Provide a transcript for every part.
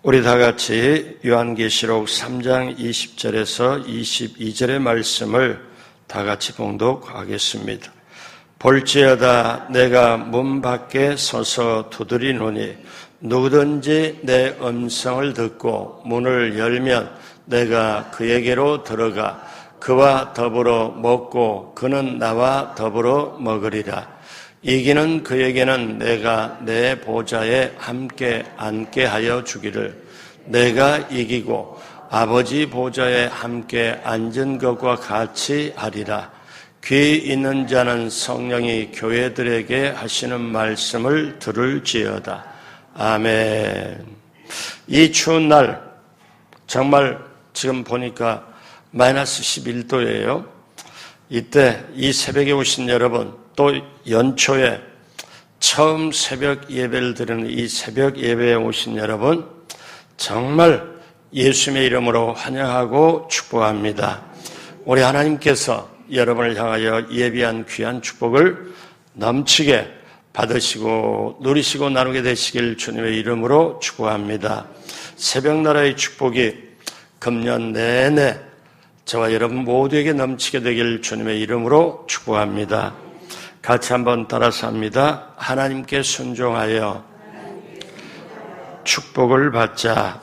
우리 다 같이 요한계시록 3장 20절에서 22절의 말씀을 다 같이 봉독하겠습니다. 볼지어다 내가 문 밖에 서서 두드리노니 누구든지 내 음성을 듣고 문을 열면 내가 그에게로 들어가 그와 더불어 먹고 그는 나와 더불어 먹으리라. 이기는 그에게는 내가 내 보좌에 함께 앉게 하여 주기를 내가 이기고 아버지 보좌에 함께 앉은 것과 같이 하리라. 귀 있는 자는 성령이 교회들에게 하시는 말씀을 들을지어다. 아멘. 이 추운 날 정말 지금 보니까 마이너스 11도예요. 이때 이 새벽에 오신 여러분, 또 연초에 처음 새벽 예배를 드리는 이 새벽 예배에 오신 여러분, 정말 예수님의 이름으로 환영하고 축복합니다. 우리 하나님께서 여러분을 향하여 예비한 귀한 축복을 넘치게 받으시고 누리시고 나누게 되시길 주님의 이름으로 축복합니다. 새벽나라의 축복이 금년 내내 저와 여러분 모두에게 넘치게 되길 주님의 이름으로 축복합니다. 같이 한번 따라서 합니다. 하나님께 순종하여 축복을 받자.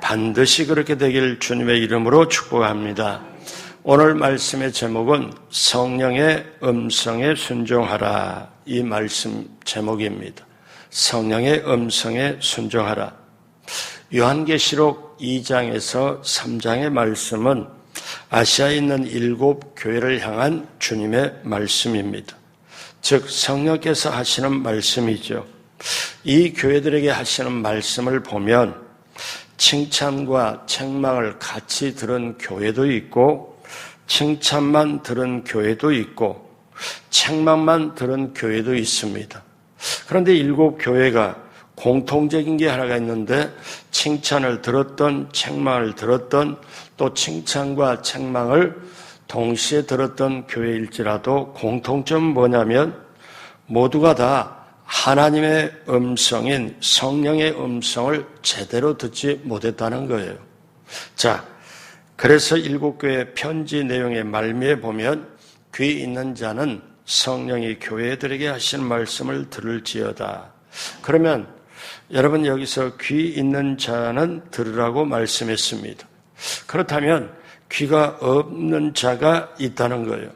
반드시 그렇게 되길 주님의 이름으로 축복합니다. 오늘 말씀의 제목은 성령의 음성에 순종하라. 이 말씀 제목입니다. 성령의 음성에 순종하라. 요한계시록 2장에서 3장의 말씀은 아시아에 있는 7 교회를 향한 주님의 말씀입니다. 즉 성령께서 하시는 말씀이죠. 이 교회들에게 하시는 말씀을 보면 칭찬과 책망을 같이 들은 교회도 있고 칭찬만 들은 교회도 있고 책망만 들은 교회도 있습니다. 그런데 7 교회가 공통적인 게 하나가 있는데 칭찬을 들었던 책망을 들었던 또 칭찬과 책망을 동시에 들었던 교회일지라도 공통점은 뭐냐면 모두가 다 하나님의 음성인 성령의 음성을 제대로 듣지 못했다는 거예요. 자, 그래서 7 교회 편지 내용의 말미에 보면 귀 있는 자는 성령이 교회들에게 하시는 말씀을 들을지어다. 그러면 여러분 여기서 귀 있는 자는 들으라고 말씀했습니다. 그렇다면 귀가 없는 자가 있다는 거예요.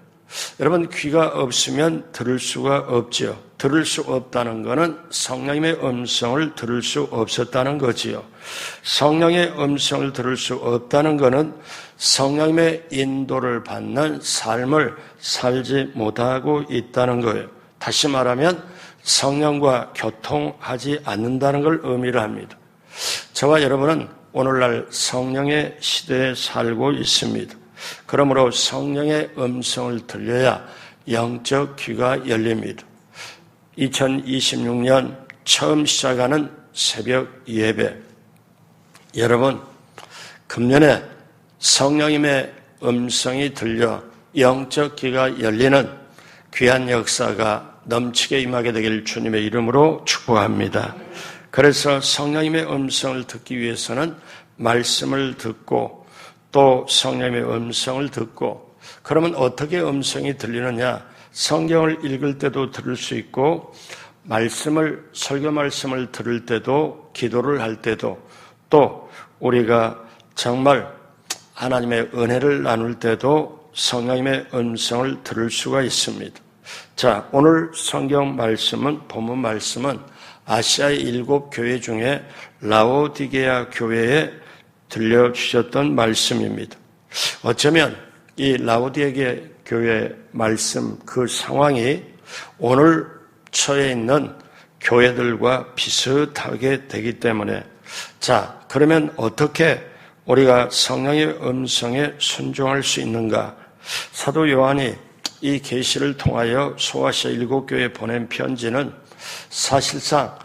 여러분 귀가 없으면 들을 수가 없지요. 들을 수 없다는 것은 성령님의 음성을 들을 수 없었다는 거지요. 성령의 음성을 들을 수 없다는 것은 성령님의 인도를 받는 삶을 살지 못하고 있다는 거예요. 다시 말하면 성령과 교통하지 않는다는 걸 의미를 합니다. 저와 여러분은 오늘날 성령의 시대에 살고 있습니다. 그러므로 성령의 음성을 들려야 영적 귀가 열립니다. 2026년 처음 시작하는 새벽 예배, 여러분 금년에 성령님의 음성이 들려 영적 귀가 열리는 귀한 역사가 넘치게 임하게 되길 주님의 이름으로 축복합니다. 그래서 성령님의 음성을 듣기 위해서는 말씀을 듣고 또 성령님의 음성을 듣고, 그러면 어떻게 음성이 들리느냐? 성경을 읽을 때도 들을 수 있고 설교 말씀을 들을 때도 기도를 할 때도 또 우리가 정말 하나님의 은혜를 나눌 때도 성령님의 음성을 들을 수가 있습니다. 자, 오늘 성경 말씀은 본문 말씀은 아시아의 7 교회 중에 라오디게아 교회에 들려주셨던 말씀입니다. 어쩌면 이 라오디게아 교회 말씀 그 상황이 오늘 처해 있는 교회들과 비슷하게 되기 때문에, 자, 그러면 어떻게 우리가 성령의 음성에 순종할 수 있는가? 사도 요한이 이 계시를 통하여 소아시아 7 교회에 보낸 편지는 사실상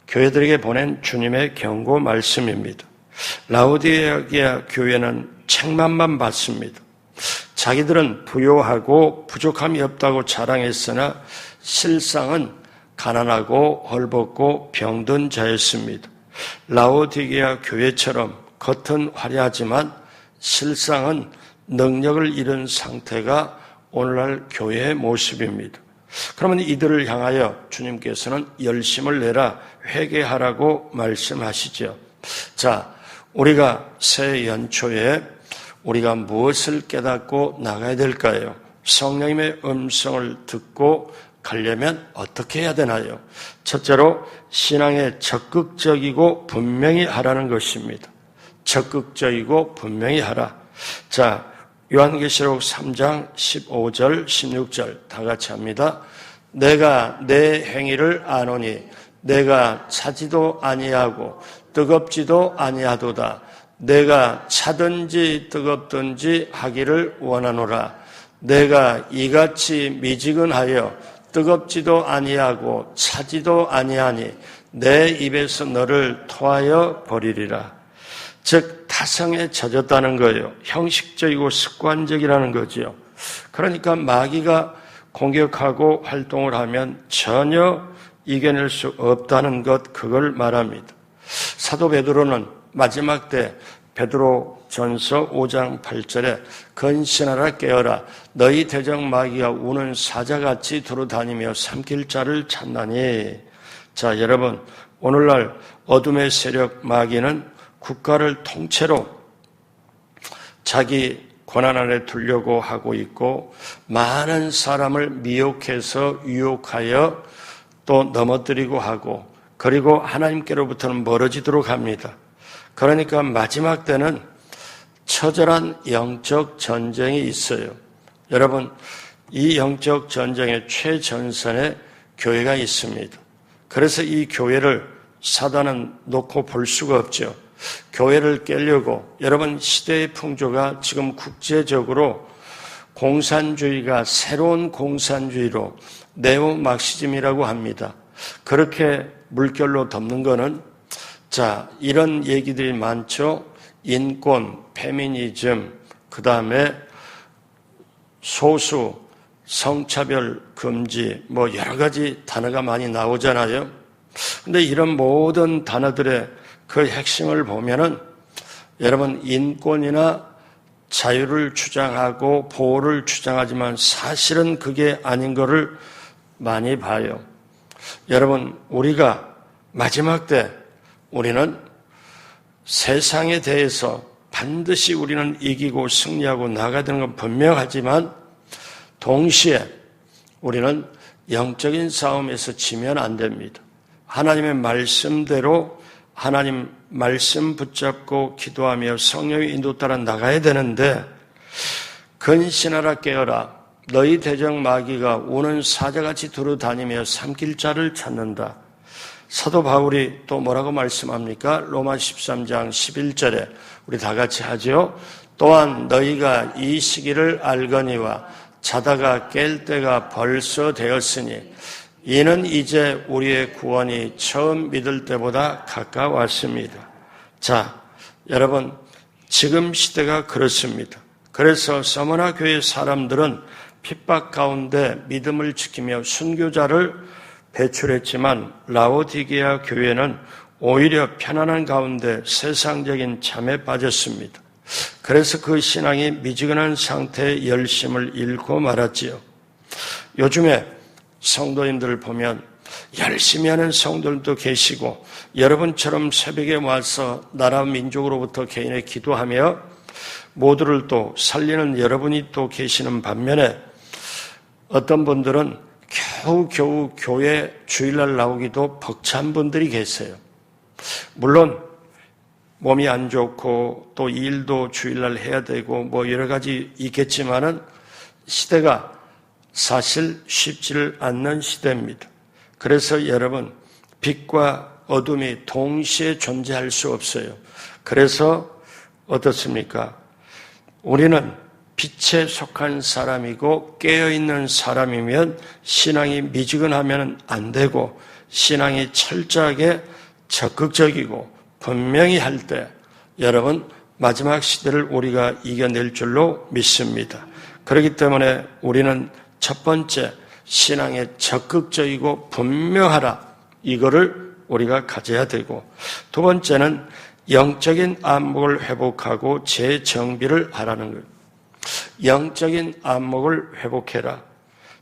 교회들에게 보낸 주님의 경고 말씀입니다. 라오디게아 교회는 책망만 받습니다. 자기들은 부요하고 부족함이 없다고 자랑했으나 실상은 가난하고 헐벗고 병든 자였습니다. 라오디게아 교회처럼 겉은 화려하지만 실상은 능력을 잃은 상태가 오늘날 교회의 모습입니다. 그러면 이들을 향하여 주님께서는 열심을 내라, 회개하라고 말씀하시죠. 자, 우리가 새해 연초에 우리가 무엇을 깨닫고 나가야 될까요? 성령님의 음성을 듣고 가려면 어떻게 해야 되나요? 첫째로 신앙에 적극적이고 분명히 하라는 것입니다. 적극적이고 분명히 하라. 자, 요한계시록 3장 15절 16절 다 같이 합니다. 내가 내 행위를 아노니 내가 차지도 아니하고 뜨겁지도 아니하도다. 내가 차든지 뜨겁든지 하기를 원하노라. 내가 이같이 미지근하여 뜨겁지도 아니하고 차지도 아니하니 내 입에서 너를 토하여 버리리라. 즉 타성에 젖었다는 거예요. 형식적이고 습관적이라는 거지요. 그러니까 마귀가 공격하고 활동을 하면 전혀 이겨낼 수 없다는 것, 그걸 말합니다. 사도 베드로는 마지막 때 베드로전서 5장 8절에 근신하라 깨어라 너희 대적 마귀가 우는 사자같이 두루다니며 삼킬 자를 찾나니. 자, 여러분, 오늘날 어둠의 세력 마귀는 국가를 통째로 자기 권한 안에 두려고 하고 있고 많은 사람을 미혹해서 유혹하여 또 넘어뜨리고 하고 그리고 하나님께로부터는 멀어지도록 합니다. 그러니까 마지막 때는 처절한 영적 전쟁이 있어요. 여러분, 이 영적 전쟁의 최전선에 교회가 있습니다. 그래서 이 교회를 사단은 놓고 볼 수가 없죠. 교회를 깨려고, 여러분, 시대의 풍조가 지금 국제적으로 공산주의가 새로운 공산주의로 네오마르크시즘이라고 합니다. 그렇게 물결로 덮는 거는, 자, 이런 얘기들이 많죠. 인권, 페미니즘, 그 다음에 소수, 성차별 금지, 뭐 여러 가지 단어가 많이 나오잖아요. 근데 이런 모든 단어들의 그 핵심을 보면은 여러분, 인권이나 자유를 주장하고 보호를 주장하지만 사실은 그게 아닌 거를 많이 봐요. 여러분, 우리가 마지막 때 우리는 세상에 대해서 반드시 우리는 이기고 승리하고 나가야 되는 건 분명하지만 동시에 우리는 영적인 싸움에서 지면 안 됩니다. 하나님의 말씀대로 하나님 말씀 붙잡고 기도하며 성령의 인도 따라 나가야 되는데 근신하라 깨어라 너희 대적 마귀가 우는 사자같이 두루다니며 삼킬 자를 찾는다. 사도 바울이 또 뭐라고 말씀합니까? 로마 13장 11절에 우리 다 같이 하죠. 또한 너희가 이 시기를 알거니와 자다가 깰 때가 벌써 되었으니 이는 이제 우리의 구원이 처음 믿을 때보다 가까웠습니다. 자, 여러분, 지금 시대가 그렇습니다. 그래서 서머나 교회 사람들은 핍박 가운데 믿음을 지키며 순교자를 배출했지만 라오디게아 교회는 오히려 편안한 가운데 세상적인 잠에 빠졌습니다. 그래서 그 신앙이 미지근한 상태의 열심을 잃고 말았지요. 요즘에 성도님들을 보면 열심히 하는 성도들도 계시고 여러분처럼 새벽에 와서 나라 민족으로부터 개인에 기도하며 모두를 또 살리는 여러분이 또 계시는 반면에 어떤 분들은 겨우 교회 주일날 나오기도 벅찬 분들이 계세요. 물론 몸이 안 좋고 또 일도 주일날 해야 되고 뭐 여러 가지 있겠지만은 시대가 사실 쉽지를 않는 시대입니다. 그래서 여러분, 빛과 어둠이 동시에 존재할 수 없어요. 그래서 어떻습니까? 우리는 빛에 속한 사람이고 깨어있는 사람이면 신앙이 미지근하면 안 되고 신앙이 철저하게 적극적이고 분명히 할 때 여러분 마지막 시대를 우리가 이겨낼 줄로 믿습니다. 그렇기 때문에 우리는 첫 번째 신앙에 적극적이고 분명하라 이거를 우리가 가져야 되고, 두 번째는 영적인 안목을 회복하고 재정비를 하라는 거예요. 영적인 안목을 회복해라.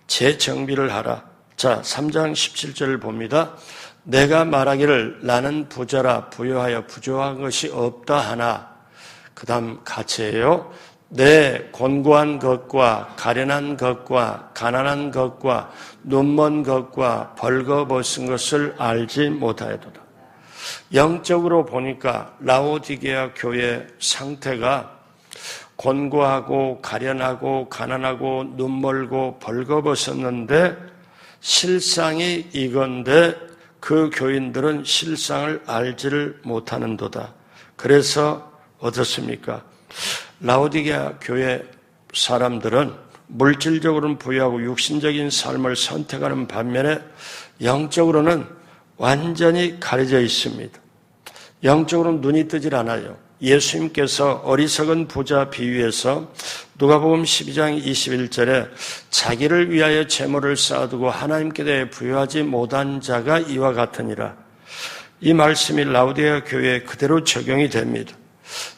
재정비를 하라. 자, 3장 17절을 봅니다. 내가 말하기를 나는 부자라 부유하여 부족한 것이 없다 하나, 그 다음 같이해요. 내 곤고한 것과 가련한 것과 가난한 것과 눈먼 것과 벌거벗은 것을 알지 못하였도다. 영적으로 보니까 라오디게아 교회 상태가 곤고하고 가련하고 가난하고 눈멀고 벌거벗었는데 실상이 이건데 그 교인들은 실상을 알지를 못하는도다. 그래서 어떻습니까? 라오디게아 교회 사람들은 물질적으로는 부유하고 육신적인 삶을 선택하는 반면에 영적으로는 완전히 가려져 있습니다. 영적으로는 눈이 뜨질 않아요. 예수님께서 어리석은 부자 비유에서 누가복음 12장 21절에 자기를 위하여 재물을 쌓아두고 하나님께 대해 부유하지 못한 자가 이와 같으니라. 이 말씀이 라오디게아 교회에 그대로 적용이 됩니다.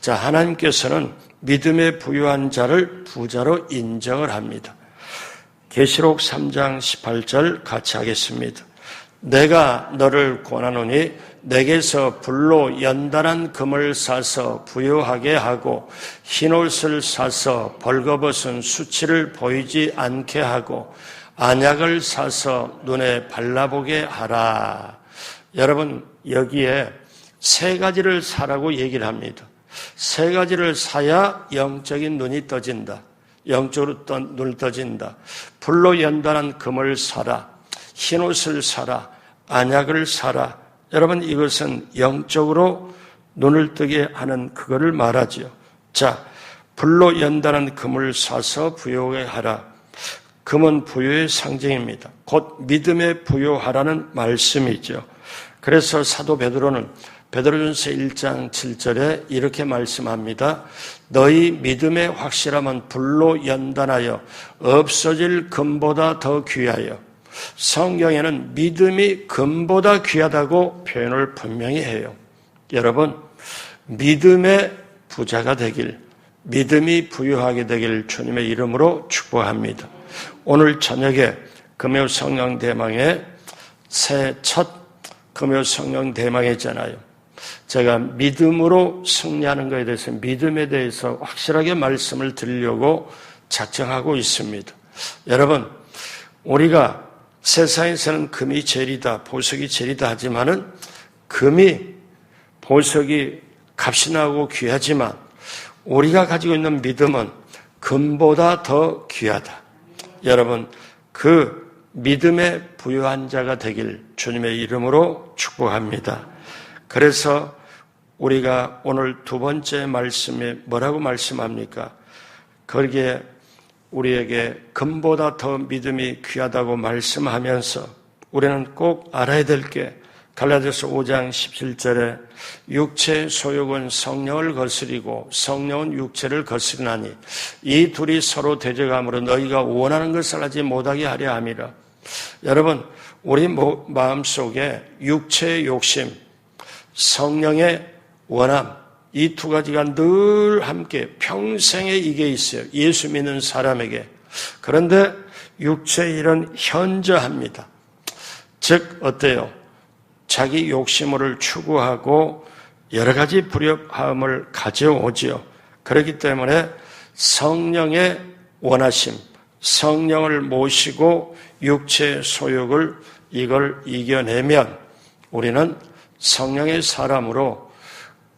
자, 하나님께서는 믿음에 부유한 자를 부자로 인정을 합니다. 계시록 3장 18절 같이 하겠습니다. 내가 너를 권하노니 내게서 불로 연단한 금을 사서 부유하게 하고 흰옷을 사서 벌거벗은 수치를 보이지 않게 하고 안약을 사서 눈에 발라보게 하라. 여러분, 여기에 세 가지를 사라고 얘기를 합니다. 세 가지를 사야 영적인 눈이 떠진다. 영적으로 눈을 떠진다. 불로 연단한 금을 사라. 흰옷을 사라. 안약을 사라. 여러분, 이것은 영적으로 눈을 뜨게 하는 그거를 말하지요. 자, 불로 연단한 금을 사서 부유하게 하라. 금은 부유의 상징입니다. 곧 믿음에 부유하라는 말씀이죠. 그래서 사도 베드로는 베드로전서 1장 7절에 이렇게 말씀합니다. 너희 믿음의 확실함은 불로 연단하여 없어질 금보다 더 귀하여. 성경에는 믿음이 금보다 귀하다고 표현을 분명히 해요. 여러분, 믿음의 부자가 되길, 믿음이 부유하게 되길 주님의 이름으로 축복합니다. 오늘 저녁에 금요 성령 대망의 새 첫 금요 성령 대망이잖아요. 제가 믿음으로 승리하는 것에 대해서, 믿음에 대해서 확실하게 말씀을 드리려고 작정하고 있습니다. 여러분, 우리가 세상에서는 금이 제일이다, 보석이 제일이다 하지만은 금이, 보석이 값이 나고 귀하지만 우리가 가지고 있는 믿음은 금보다 더 귀하다. 여러분, 그 믿음의 부유한 자가 되길 주님의 이름으로 축복합니다. 그래서 우리가 오늘 두 번째 말씀에 뭐라고 말씀합니까? 거기에 우리에게 금보다 더 믿음이 귀하다고 말씀하면서 우리는 꼭 알아야 될 게 갈라디아서 5장 17절에 육체의 소욕은 성령을 거스리고 성령은 육체를 거스리나니 이 둘이 서로 대적함으로 너희가 원하는 것을 하지 못하게 하려 함이라. 여러분, 우리 마음속에 육체의 욕심, 성령의 원함, 이 두 가지가 늘 함께 평생에 이게 있어요. 예수 믿는 사람에게. 그런데 육체의 일은 현저합니다. 즉 어때요? 자기 욕심을 추구하고 여러 가지 불협화음을 가져오지요. 그렇기 때문에 성령의 원하심, 성령을 모시고 육체의 소욕을 이걸 이겨내면 우리는 성령의 사람으로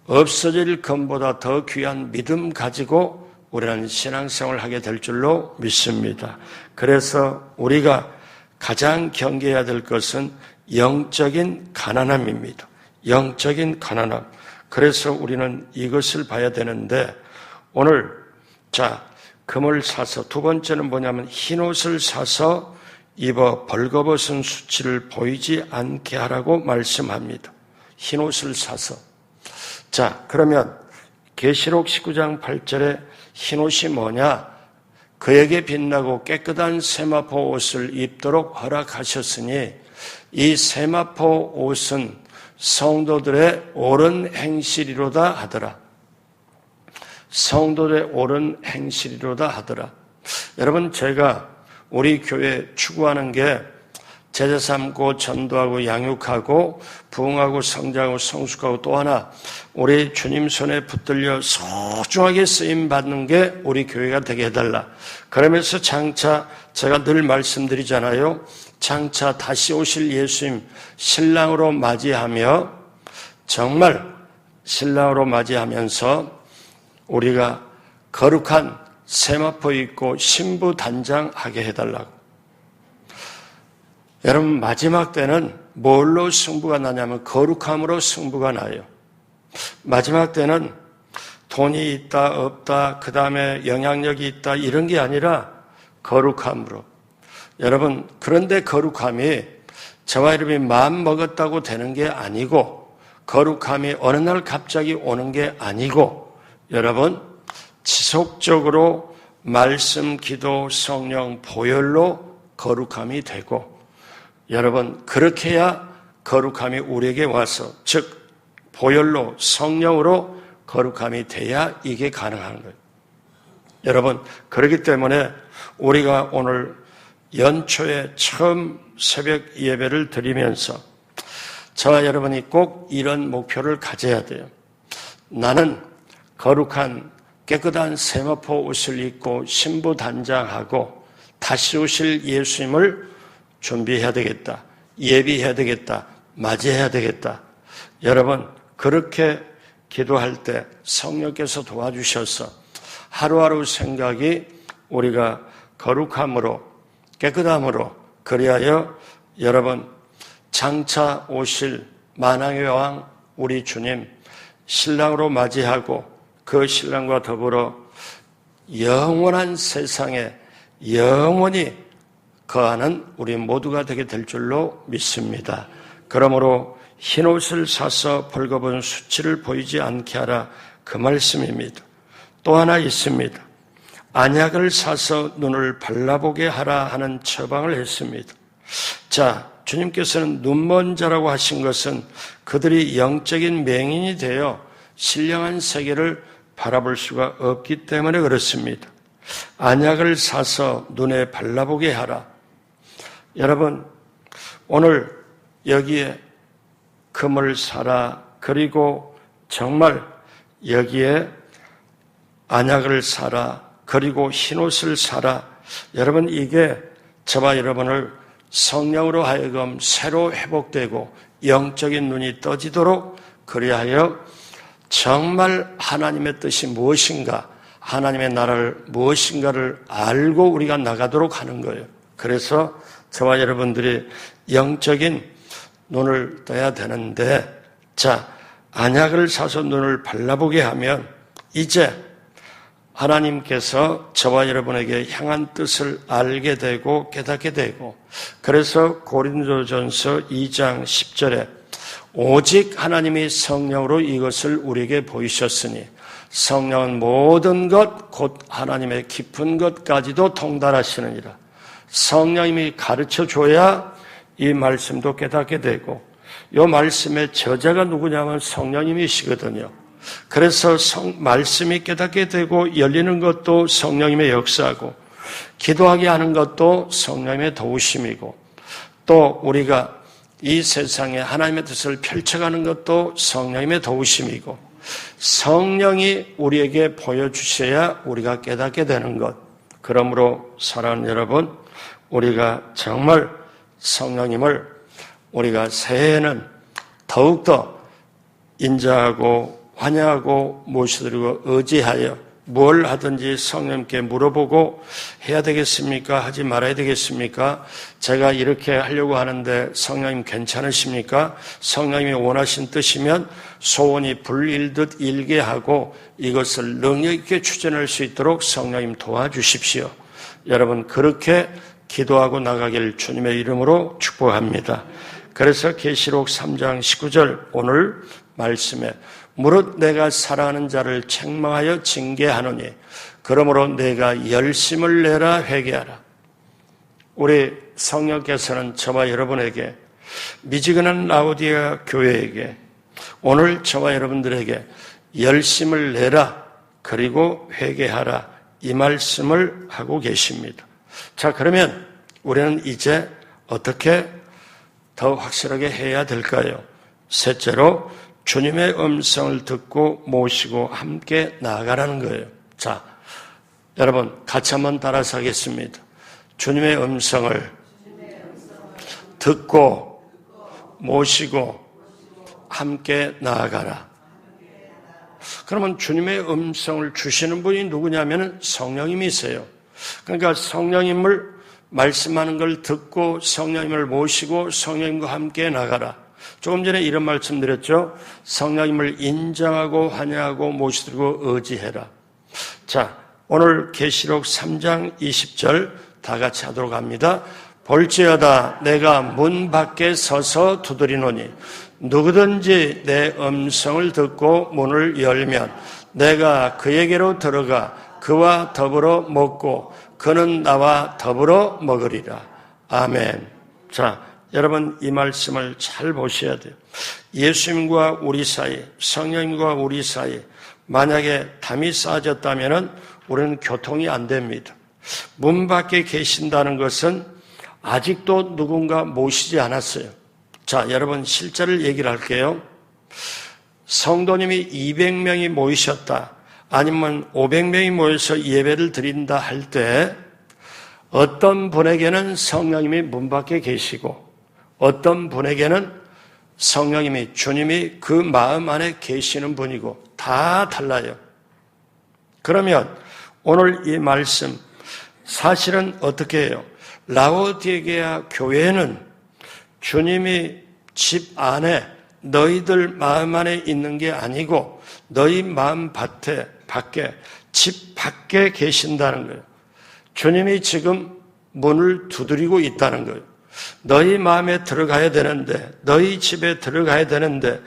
없어질 금보다 더 귀한 믿음 가지고 우리는 신앙생활을 하게 될 줄로 믿습니다. 그래서 우리가 가장 경계해야 될 것은 영적인 가난함입니다. 영적인 가난함. 그래서 우리는 이것을 봐야 되는데 오늘 금을 사서, 두 번째는 뭐냐면 흰옷을 사서 입어 벌거벗은 수치를 보이지 않게 하라고 말씀합니다. 흰옷을 사서. 그러면 계시록 19장 8절에 흰옷이 뭐냐? 그에게 빛나고 깨끗한 세마포 옷을 입도록 허락하셨으니 이 세마포 옷은 성도들의 옳은 행실이로다 하더라. 성도들의 옳은 행실이로다 하더라. 여러분, 제가 우리 교회 추구하는 게 제자 삼고 전도하고 양육하고 부흥하고 성장하고 성숙하고, 또 하나 우리 주님 손에 붙들려 소중하게 쓰임받는 게 우리 교회가 되게 해달라. 그러면서 장차 제가 늘 말씀드리잖아요. 장차 다시 오실 예수님 신랑으로 맞이하며, 정말 신랑으로 맞이하면서 우리가 거룩한 세마포 입고 신부 단장하게 해달라고. 여러분, 마지막 때는 뭘로 승부가 나냐면 거룩함으로 승부가 나요. 마지막 때는 돈이 있다 없다, 그 다음에 영향력이 있다, 이런 게 아니라 거룩함으로. 여러분, 그런데 거룩함이 저와 여러분이 마음 먹었다고 되는 게 아니고, 거룩함이 어느 날 갑자기 오는 게 아니고, 여러분, 지속적으로 말씀, 기도, 성령, 보혈로 거룩함이 되고, 여러분, 그렇게 해야 거룩함이 우리에게 와서, 즉 보혈로, 성령으로 거룩함이 돼야 이게 가능한 거예요. 여러분, 그렇기 때문에 우리가 오늘 연초에 처음 새벽 예배를 드리면서 저와 여러분이 꼭 이런 목표를 가져야 돼요. 나는 거룩한 깨끗한 세마포 옷을 입고 신부 단장하고 다시 오실 예수님을 준비해야 되겠다. 예비해야 되겠다. 맞이해야 되겠다. 여러분, 그렇게 기도할 때 성령께서 도와주셔서 하루하루 생각이 우리가 거룩함으로, 깨끗함으로, 그리하여 여러분, 장차 오실 만왕의 왕 우리 주님 신랑으로 맞이하고 그 신랑과 더불어 영원한 세상에 영원히 거하는 우리 모두가 되게 될 줄로 믿습니다. 그러므로 흰옷을 사서 벌거벗은 수치를 보이지 않게 하라, 그 말씀입니다. 또 하나 있습니다. 안약을 사서 눈을 발라보게 하라 하는 처방을 했습니다. 자, 주님께서는 눈먼 자라고 하신 것은 그들이 영적인 맹인이 되어 신령한 세계를 바라볼 수가 없기 때문에 그렇습니다. 안약을 사서 눈에 발라보게 하라. 여러분, 오늘 여기에 금을 사라, 그리고 정말 여기에 안약을 사라, 그리고 흰옷을 사라. 여러분, 이게 저와 여러분을 성령으로 하여금 새로 회복되고 영적인 눈이 떠지도록, 그리하여 정말 하나님의 뜻이 무엇인가, 하나님의 나라를 무엇인가를 알고 우리가 나가도록 하는 거예요. 그래서 저와 여러분들이 영적인 눈을 떠야 되는데, 자, 안약을 사서 눈을 발라보게 하면 이제 하나님께서 저와 여러분에게 향한 뜻을 알게 되고 깨닫게 되고, 그래서 고린도전서 2장 10절에 오직 하나님이 성령으로 이것을 우리에게 보이셨으니 성령은 모든 것 곧 하나님의 깊은 것까지도 통달하시느니라. 성령님이 가르쳐줘야 이 말씀도 깨닫게 되고, 이 말씀의 저자가 누구냐면 성령님이시거든요. 그래서 말씀이 깨닫게 되고 열리는 것도 성령님의 역사고, 기도하게 하는 것도 성령님의 도우심이고, 또 우리가 이 세상에 하나님의 뜻을 펼쳐가는 것도 성령님의 도우심이고, 성령이 우리에게 보여주셔야 우리가 깨닫게 되는 것. 그러므로 사랑하는 여러분, 우리가 정말 성령님을 우리가 새해에는 더욱더 인자하고 환영하고 모셔드리고 의지하여 뭘 하든지 성령님께 물어보고 해야 되겠습니까? 하지 말아야 되겠습니까? 제가 이렇게 하려고 하는데 성령님 괜찮으십니까? 성령님이 원하신 뜻이면 소원이 불일듯 일게 하고 이것을 능력 있게 추진할 수 있도록 성령님 도와주십시오. 여러분, 그렇게 기도하고 나가길 주님의 이름으로 축복합니다. 그래서 계시록 3장 19절 오늘 말씀에 무릇 내가 사랑하는 자를 책망하여 징계하노니 그러므로 내가 열심을 내라 회개하라. 우리 성령께서는 저와 여러분에게 미지근한 라오디게아 교회에게 오늘 저와 여러분들에게 열심을 내라 그리고 회개하라 이 말씀을 하고 계십니다. 자, 그러면 우리는 이제 어떻게 더 확실하게 해야 될까요? 셋째로 주님의 음성을 듣고 모시고 함께 나아가라는 거예요. 자, 여러분 같이 한번 따라서 하겠습니다. 주님의 음성을 듣고 모시고 함께 나아가라. 그러면 주님의 음성을 주시는 분이 누구냐면 성령님이세요. 그러니까 성령님을 말씀하는 걸 듣고 성령님을 모시고 성령님과 함께 나가라. 조금 전에 이런 말씀 드렸죠. 성령님을 인정하고 환영하고 모시고 의지해라. 자, 오늘 계시록 3장 20절 다 같이 하도록 합니다. 볼지어다 내가 문 밖에 서서 두드리노니 누구든지 내 음성을 듣고 문을 열면 내가 그에게로 들어가 그와 더불어 먹고 그는 나와 더불어 먹으리라. 아멘. 자, 여러분 이 말씀을 잘 보셔야 돼요. 예수님과 우리 사이, 성령님과 우리 사이 만약에 담이 쌓아졌다면 우리는 교통이 안 됩니다. 문 밖에 계신다는 것은 아직도 누군가 모시지 않았어요. 자, 여러분 실제를 얘기를 할게요. 성도님이 200명이 모이셨다. 아니면 500명이 모여서 예배를 드린다 할 때 어떤 분에게는 성령님이 문 밖에 계시고 어떤 분에게는 성령님이 주님이 그 마음 안에 계시는 분이고 다 달라요. 그러면 오늘 이 말씀 사실은 어떻게 해요? 라오디게아 교회는 주님이 집 안에 너희들 마음 안에 있는 게 아니고 너희 마음 밭에 밖에 집 밖에 계신다는 거예요. 주님이 지금 문을 두드리고 있다는 거예요. 너희 마음에 들어가야 되는데 너희 집에 들어가야 되는데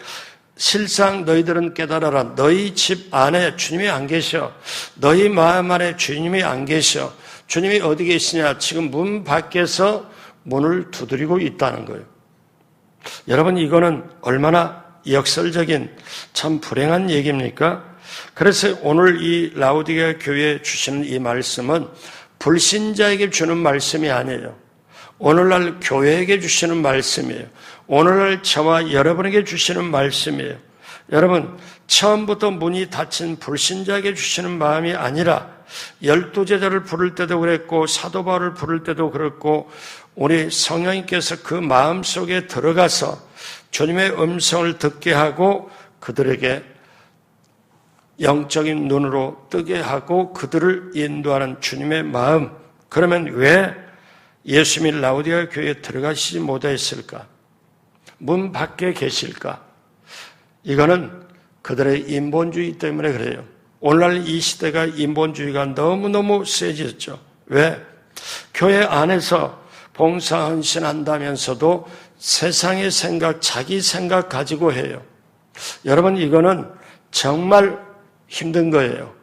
실상 너희들은 깨달아라. 너희 집 안에 주님이 안 계셔. 너희 마음 안에 주님이 안 계셔. 주님이 어디 계시냐? 지금 문 밖에서 문을 두드리고 있다는 거예요. 여러분 이거는 얼마나 역설적인 참 불행한 얘기입니까? 그래서 오늘 이 라오디게아 교회에 주시는 이 말씀은 불신자에게 주는 말씀이 아니에요. 오늘날 교회에게 주시는 말씀이에요. 오늘날 저와 여러분에게 주시는 말씀이에요. 여러분 처음부터 문이 닫힌 불신자에게 주시는 마음이 아니라 12제자를 부를 때도 그랬고 사도 바울을 부를 때도 그렇고 우리 성령님께서 그 마음속에 들어가서 주님의 음성을 듣게 하고 그들에게 영적인 눈으로 뜨게 하고 그들을 인도하는 주님의 마음. 그러면 왜 예수님이 라오디게아 교회에 들어가시지 못했을까? 문 밖에 계실까? 이거는 그들의 인본주의 때문에 그래요. 오늘날 이 시대가 인본주의가 너무너무 세졌죠. 왜? 교회 안에서 봉사 헌신한다면서도 세상의 생각, 자기 생각 가지고 해요. 여러분 이거는 정말 힘든 거예요.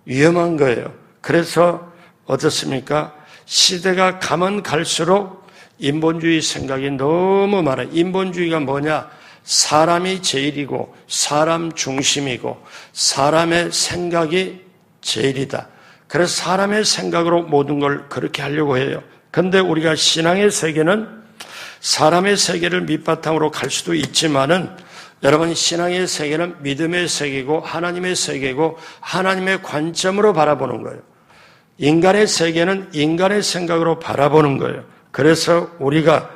위험한 거예요. 그래서 어떻습니까? 시대가 가면 갈수록 인본주의 생각이 너무 많아요. 인본주의가 뭐냐? 사람이 제일이고 사람 중심이고 사람의 생각이 제일이다. 그래서 사람의 생각으로 모든 걸 그렇게 하려고 해요. 그런데 우리가 신앙의 세계는 사람의 세계를 밑바탕으로 갈 수도 있지만은 여러분 신앙의 세계는 믿음의 세계고 하나님의 세계고 하나님의 관점으로 바라보는 거예요. 인간의 세계는 인간의 생각으로 바라보는 거예요. 그래서 우리가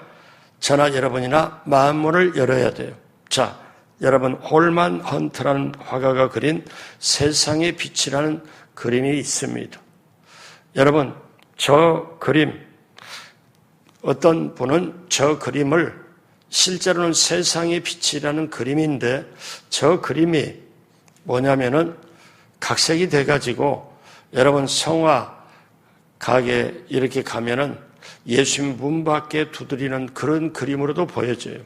저나 여러분이나 마음문을 열어야 돼요. 자, 여러분 홀만 헌트라는 화가가 그린 세상의 빛이라는 그림이 있습니다. 여러분 저 그림 어떤 분은 저 그림을 실제로는 세상의 빛이라는 그림인데 저 그림이 뭐냐면은 각색이 돼가지고 여러분 성화 가게 이렇게 가면은 예수님 문 밖에 두드리는 그런 그림으로도 보여져요.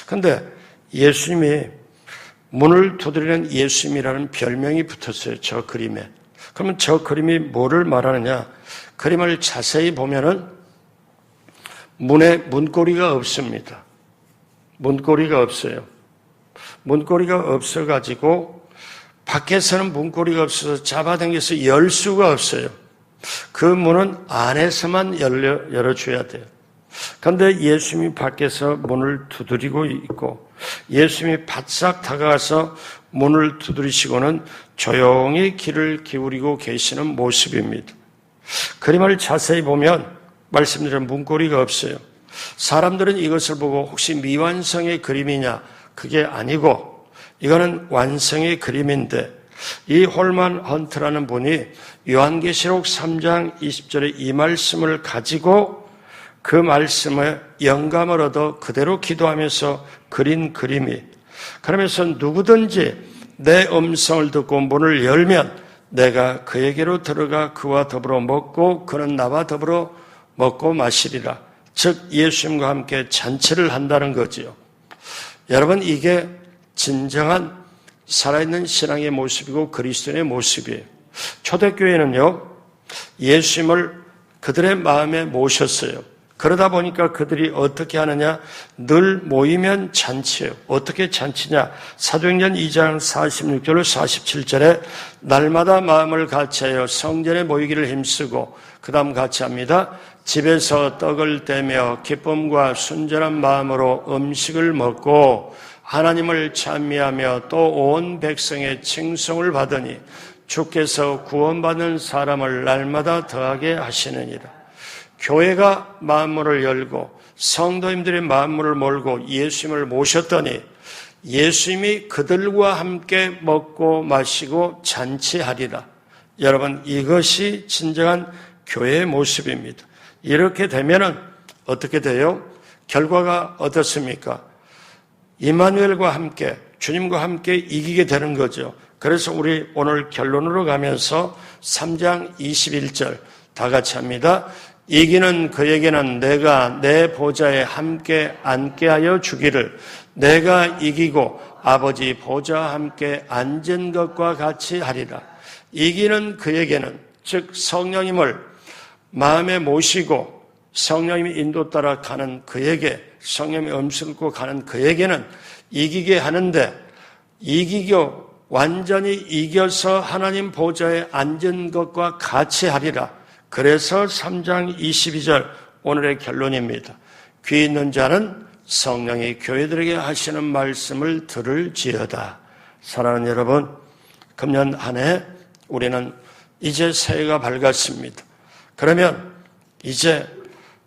근데 예수님이 문을 두드리는 예수님이라는 별명이 붙었어요. 저 그림에. 그러면 저 그림이 뭐를 말하느냐? 그림을 자세히 보면은 문에 문고리가 없습니다. 문고리가 없어요. 문고리가 없어가지고 밖에서는 문고리가 없어서 잡아당겨서 열 수가 없어요. 그 문은 안에서만 열어줘야 돼요. 그런데 예수님이 밖에서 문을 두드리고 있고 예수님이 바싹 다가가서 문을 두드리시고는 조용히 귀를 기울이고 계시는 모습입니다. 그림을 자세히 보면 말씀드린 문고리가 없어요. 사람들은 이것을 보고 혹시 미완성의 그림이냐? 그게 아니고 이거는 완성의 그림인데 이 홀만 헌트라는 분이 요한계시록 3장 20절에 이 말씀을 가지고 그 말씀에 영감을 얻어 그대로 기도하면서 그린 그림이 그러면서 누구든지 내 음성을 듣고 문을 열면 내가 그에게로 들어가 그와 더불어 먹고 그는 나와 더불어 먹고 마시리라. 즉 예수님과 함께 잔치를 한다는 거지요. 여러분 이게 진정한 살아있는 신앙의 모습이고 그리스도인의 모습이에요. 초대교회는요 예수님을 그들의 마음에 모셨어요. 그러다 보니까 그들이 어떻게 하느냐? 늘 모이면 잔치예요. 어떻게 잔치냐? 사도행전 2장 46절로 47절에 날마다 마음을 같이하여 성전에 모이기를 힘쓰고 그 다음 같이 합니다. 집에서 떡을 떼며 기쁨과 순전한 마음으로 음식을 먹고 하나님을 찬미하며 또 온 백성의 칭송을 받으니 주께서 구원받는 사람을 날마다 더하게 하시느니라. 교회가 마음문을 열고 성도님들의 마음문을 몰고 예수님을 모셨더니 예수님이 그들과 함께 먹고 마시고 잔치하리라. 여러분 이것이 진정한 교회의 모습입니다. 이렇게 되면은 어떻게 돼요? 결과가 어떻습니까? 임마누엘과 함께 주님과 함께 이기게 되는 거죠. 그래서 우리 오늘 결론으로 가면서 3장 21절 다 같이 합니다. 이기는 그에게는 내가 내 보좌에 함께 앉게 하여 주기를 내가 이기고 아버지 보좌와 함께 앉은 것과 같이 하리라. 이기는 그에게는 즉 성령님을 마음에 모시고 성령님이 인도 따라 가는 그에게 성령님이 음성을 듣고 가는 그에게는 이기게 하는데 이기고 완전히 이겨서 하나님 보좌에 앉은 것과 같이 하리라. 그래서 3장 22절 오늘의 결론입니다. 귀 있는 자는 성령이 교회들에게 하시는 말씀을 들을지어다. 사랑하는 여러분, 금년 한 해 우리는 이제 새해가 밝았습니다. 그러면 이제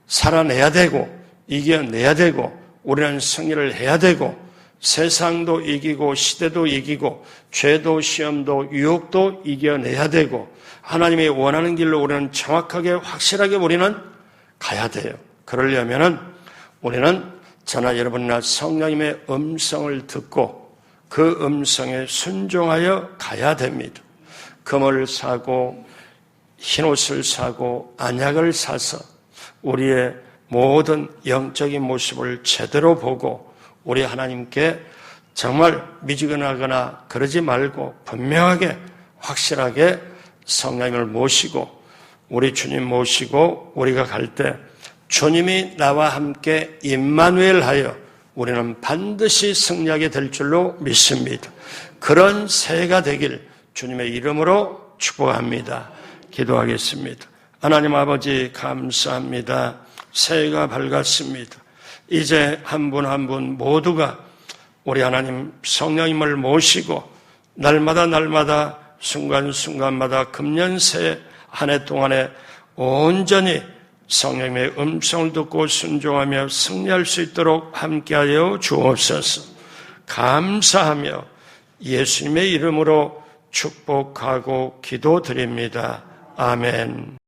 살아내야 되고 이겨내야 되고 우리는 승리를 해야 되고 세상도 이기고 시대도 이기고 죄도 시험도 유혹도 이겨내야 되고 하나님이 원하는 길로 우리는 정확하게 확실하게 우리는 가야 돼요. 그러려면은 우리는 저나 여러분이나 성령님의 음성을 듣고 그 음성에 순종하여 가야 됩니다. 금을 사고 흰옷을 사고 안약을 사서 우리의 모든 영적인 모습을 제대로 보고 우리 하나님께 정말 미지근하거나 그러지 말고 분명하게 확실하게 성령님을 모시고 우리 주님 모시고 우리가 갈 때 주님이 나와 함께 임마누엘 하여 우리는 반드시 승리하게 될 줄로 믿습니다. 그런 새해가 되길 주님의 이름으로 축복합니다. 기도하겠습니다. 하나님 아버지 감사합니다. 새해가 밝았습니다. 이제 한 분 한 분 모두가 우리 하나님 성령님을 모시고 날마다 순간순간마다 금년 새해 한 해 동안에 온전히 성령님의 음성을 듣고 순종하며 승리할 수 있도록 함께하여 주옵소서. 감사하며 예수님의 이름으로 축복하고 기도드립니다. 아멘.